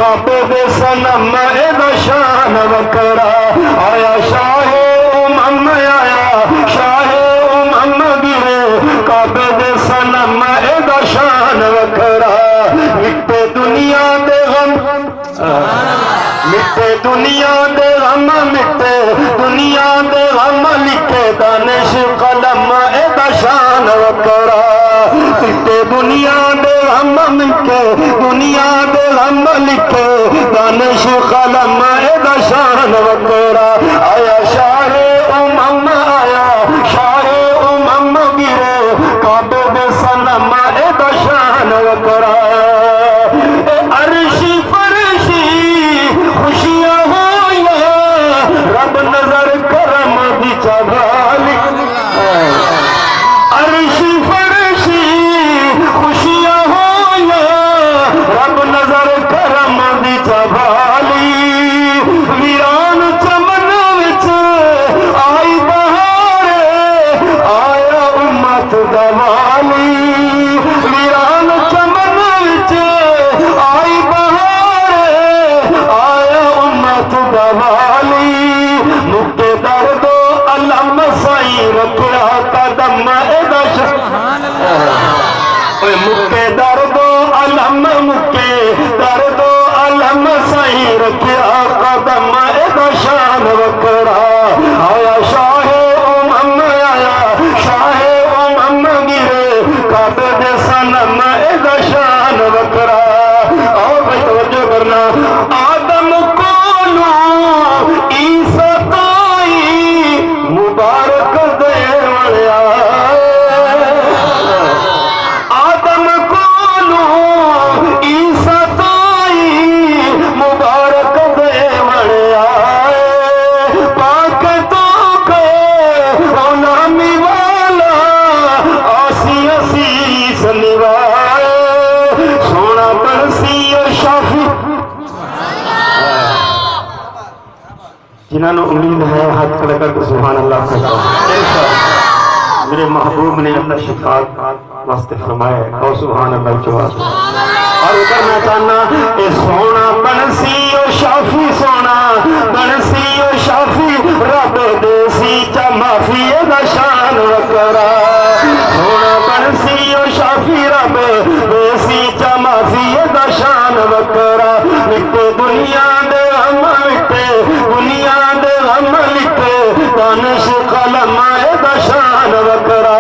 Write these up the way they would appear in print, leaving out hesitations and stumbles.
کعبے دے صنم دا شان وکرا آیا شاہ امم آیا شاہ امم گرے کعبے دے صنم دا شان وکرا مٹے دنیا دے غم مٹے دنیا دے غم مٹے دنیا دے غم لکھے دانش قلم دا شان وکرا مٹے دنیا دے غم مٹے دنیا دے غم لکھے دانش قلم دا شان وکرا آیا شاہ امم آیا شاہ امم گرے کعبے دے صنم دا شان وکرا عرشی فرشی خوشیاں ہویا رب نظر کرم دی چبالی عرشی فرشی خوشیاں ہویا رب نظر کرم دی چبالی ویران چمن وچ آئی بہار آیا امت دوالی ویران چمن وچ آئی بہار آیا امت دوالی مکے درد و علم سائی رکھیا قدم دا شان مکے درد و علم مکے درد و علم سائی رکھیا قدم دا شان وکرا آیا شاہ امم آیا شاہ امم گرے کعبے دے صنم دا شان وکرا اور بھائی توجہ کرنا آدم کولو عیسیٰ تائی مبارک دے وڑیا آدم کولو عیسیٰ تائی مبارک دے وڑیا پاک تو کے غلامی والا آسی عسیس نوائے سونا برسی شافی جنہوں نے امید ہے ہاتھ کھڑے کر کے سبحان اللہ کہتا میرے محبوب نے اللہ شفاعت واسطے فرمائے اور سبحان اللہ جواب اور ادھر میں چاہنا اے سونا بنسی و شافی سونا بنسی و شافی رب دیسی چا معافی دا شان وکرا سونا بنسی و شافی رب دیسی چا معافی دا شان وکرا مٹے دنیا دے غم مٹے دنیا دے غم لکھے دانش قلم دا شان وکرا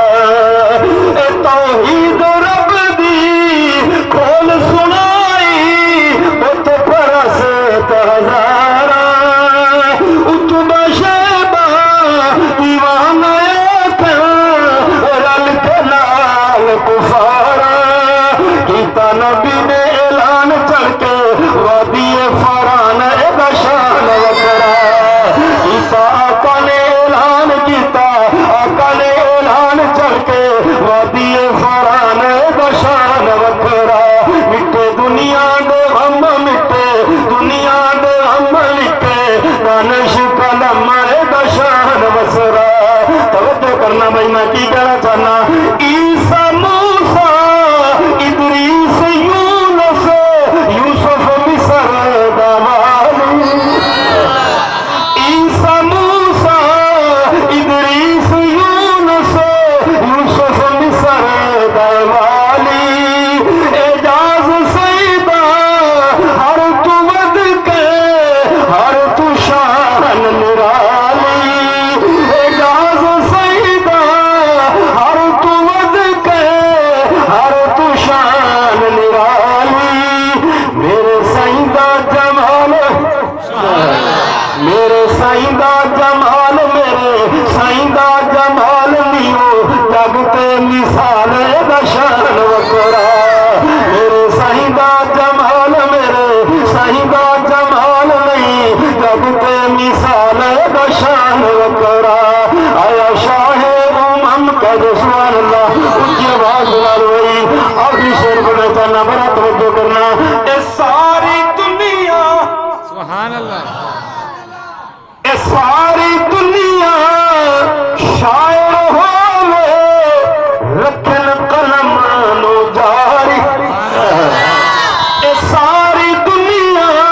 اے توحید رب دی کھول سنائی ات پرس تہزارا اتبا شیبہ دیوان ایتھا رل کے لال کفارا کیتا نبی نے اعلان چڑھ کے وادی فران دا شان وکرا کیتا آقا نے اعلان کیتا آقا نے اعلان چڑھ کے وادی فران دا شان وکرا مٹے دنیا دے غم مٹے دنیا دے غم لکھے دانش قلم دا شان وسرا توجہ کرنا بھائی میں کی کہنا چاہنا عیسیٰ موسیٰ ادریس یونس یوسف مصر دوالی عیسیٰ موسیٰ ادریس یونس یوسف مصر دوالی اعجاز سیدہ ہر تو ود کے ہر تو شان نرالی اعجاز سیدہ ہر تو ود کے ہر تو شان نرالی میرے سیدہ جمال میرے سائندہ جمال میرے سائندہ جمال نیو جگ تے مثال دا شان وکرا میرے سائندہ جمال میرے سائندہ جمال نہیں جگ تے مثال دا شان وکرا آیا شاہ امم کا سبحان اللہ اچھی آواز ہوئی آخری شعر پڑھنا چاہنا بڑا توجہ کرنا اے ساری دنیا سبحان اللہ اے ساری دنیا شاعر ہوئے رکھن قلم نو جاری اے ساری دنیا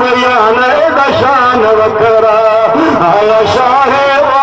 سریانے دا شان وکرا آیا شاہ